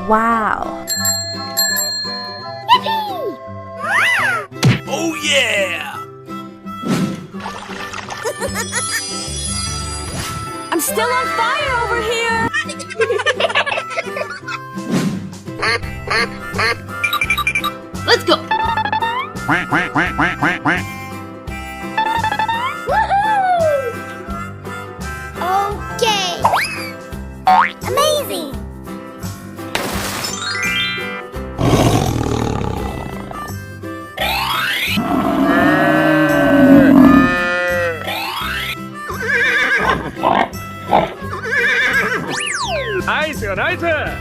Wow! Oh yeah! I'm still on fire over here! Let's go! Okay! Amazing! Nice, nice!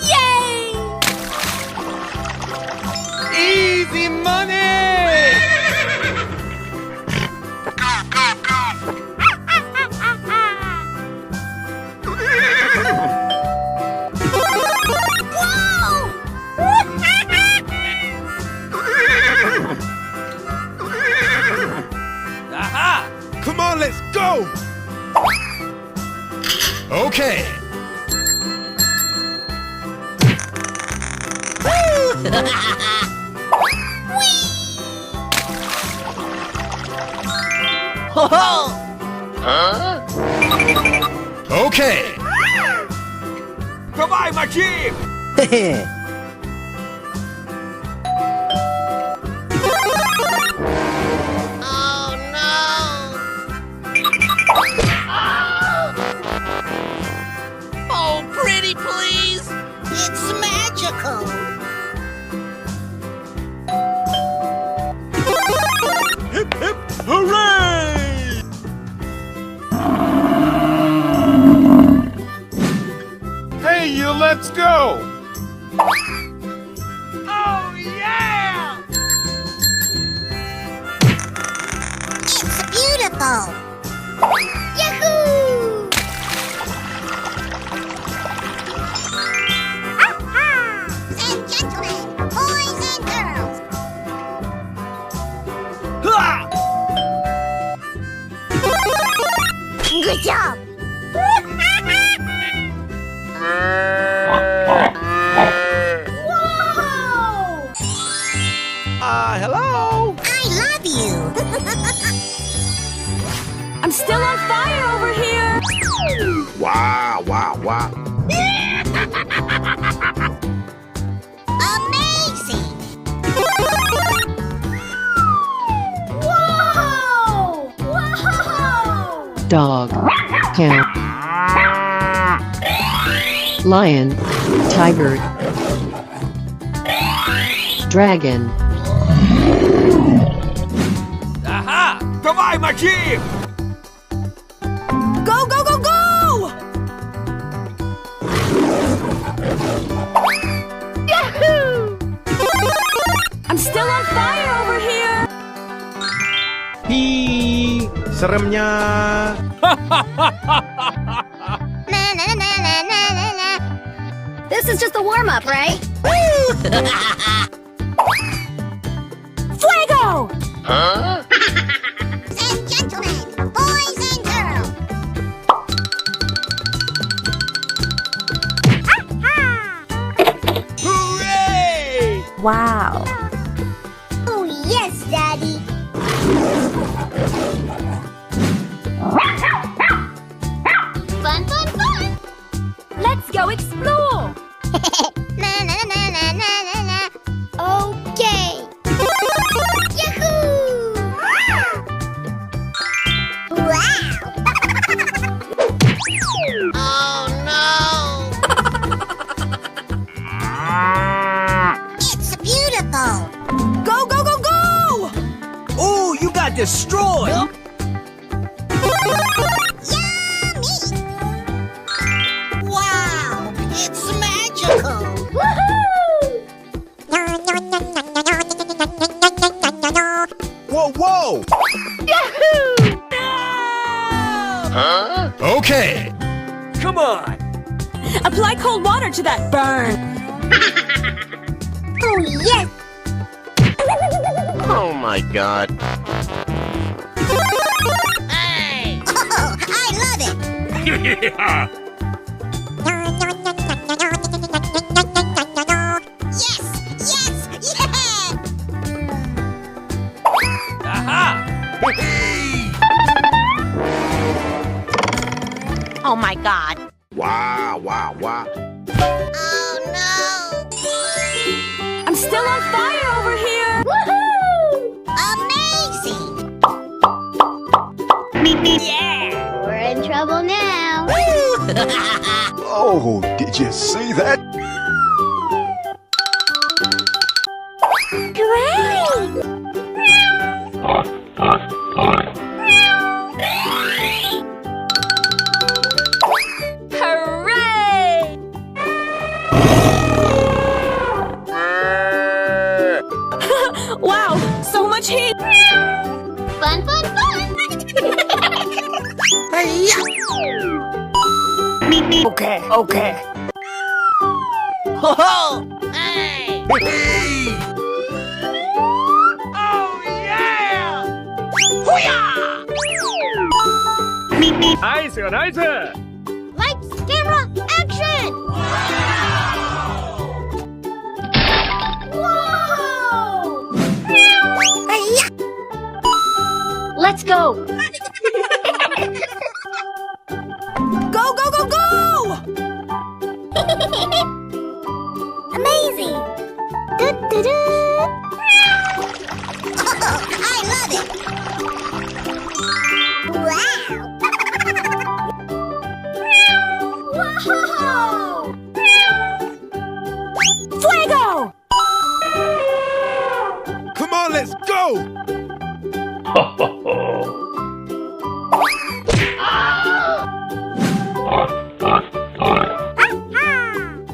Yay! Easy money! Aha! Come on, let's go! Okay. Huh? Okay. Goodbye, my jeep! Oh no! Oh, pretty please! It's magical! Hip hip hooray! Hey, you, let's go! Oh yeah! It's beautiful! Yahoo! Ladies and gentlemen, boys and girls, Ha! good job! Whoa! Hello? I love you! I'm still on fire over here! Wow, wow, wow. Amazing! Whoa! Whoa! Dog, cat, lion, tiger, dragon. Aha! Goodbye, my jeep! Go, go, go, go! Yahoo! I'm still on fire over here! Hi, seremnya. Na na na na na na na. This is just a warm-up, right? Fuego! Huh? Ladies and gentlemen, boys and girls. Hooray! Wow! Oh yes, Daddy. Fun, fun, fun. Let's go explore! Na na na na na na na. Okay. Yahoo! Wow! Oh no! It's beautiful. Go, go, go, go! Oh, you got destroyed! Yummy! Wow! It's magical! Whoa, whoa! Huh? Okay. Come on. Apply cold water to that burn! Oh yes! Oh my my god. Hey! Oh, I love it! Yes! Yes! Yeah! Aha! Oh my god. Wow, wow, wow. Oh no! I'm still on fire over here! Amazing! Yeah! We're in trouble now. Oh, did you see that? Hooray! Wow, so much heat! Fun, fun, fun. Okay, okay. Ho ho! Hey! Oh yeah! Hoo-yah! Nice, nice. Lights, camera, action! Whoa! Let's go. Go, go, go, go! Amazing. Do-do-do. Oh, I love it! Wow! Whoa! Fuego! Come on, let's go!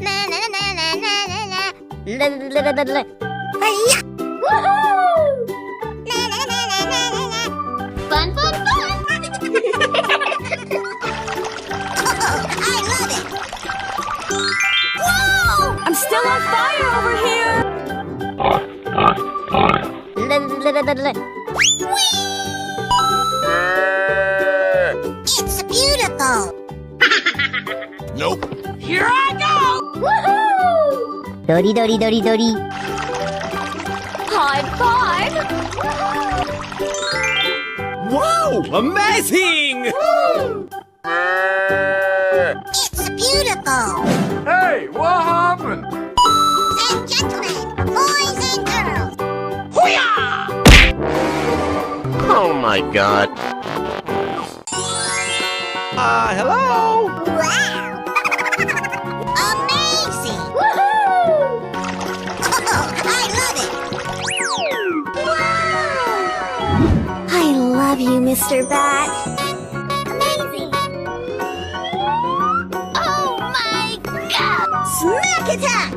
Na na na na na na na. La la la la la. Hi-ya! Woohoo! Na na na na na na na. Fun, fun, fun. Oh, I love it! Whoa! I'm still on fire over here! La la la la la. It's beautiful! Nope. Here I go! Woohoo! Dori dori dori dori. High five! Wow, amazing! It's beautiful! Hey, what happened? And gentlemen, boys and girls, hoo-yah! Oh my god. Hello? Wow! Amazing! Woohoo! Oh, I love it! I love you, Mr. Bat. Amazing. Oh my god! Smack attack!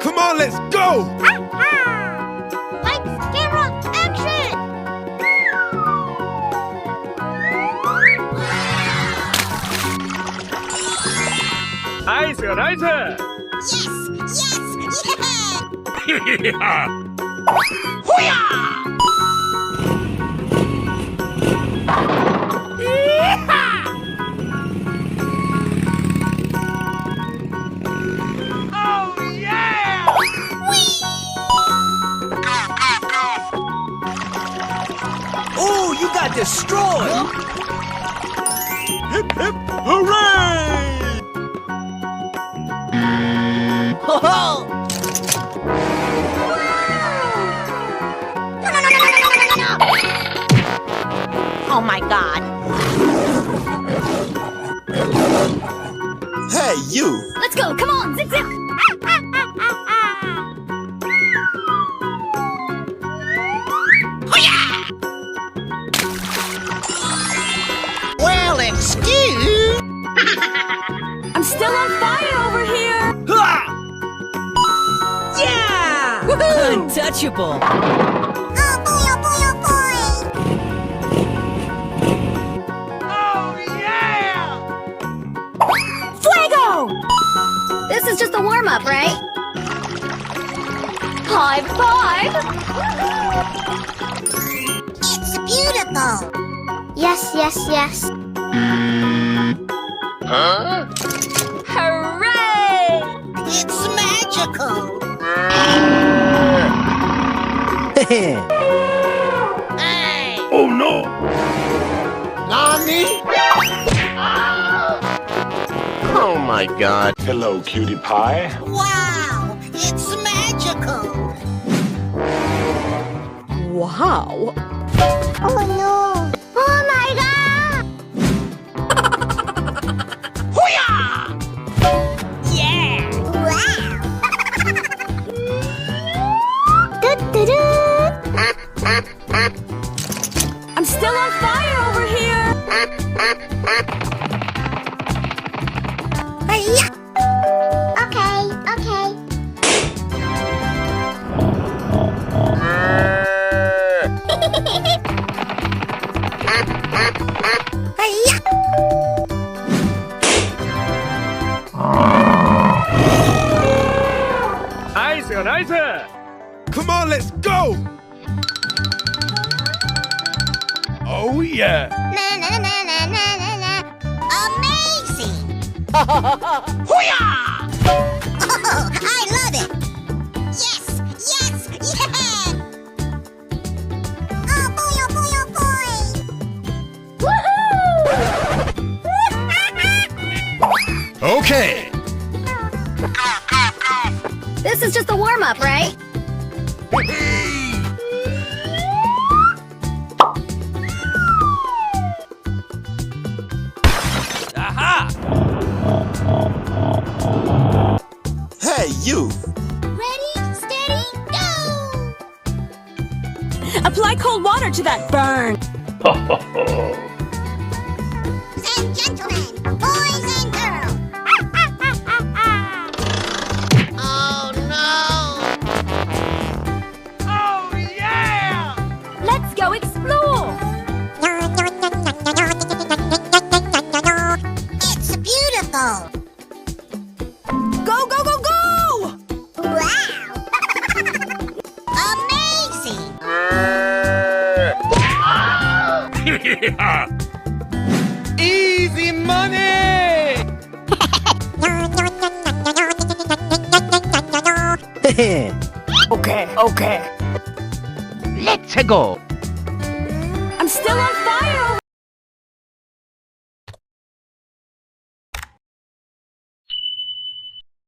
Come on, let's go! Lights, camera, action! Nice, nice. Yes! Yes! Yeah! Yeah. Hoo-yah! Oh yeah! Oh, you got destroyed! Hip, hip, hooray! Ho ho! Oh my god! Hey, you! Let's go, come on, zip zip! Well, excuse. I'm still on fire over here! Yeah! Untouchable! Oh boy, oh boy, oh boy! Oh High five! It's beautiful. Yes, yes, yes. Huh? Hooray! It's magical. Hey! Oh no! Nani? Oh my god. Hello, cutie pie. Wow, it's magical. Wow! Oh no. Oh my god. Yeah! Wow. Do-do-do. I'm still on fire over here! Hi-ya. Okay, okay. Hi-ya. Come on, let's go! Oh yeah! Na na na na na na na. Amazing. Oh, I love it. Yes, yes, yeah. Oh boy, oh boy, oh boy. Woohoo! Okay! This is just a warm-up, right? Aha! Hey, you! Ready, steady, go! Apply cold water to that burn! And gentlemen, boys and girls. Oh no. Oh yeah! Let's go explore! It's beautiful. Go, go, go, go! Wow! Amazing. Easy money! Okay, okay. Let's go. I'm still on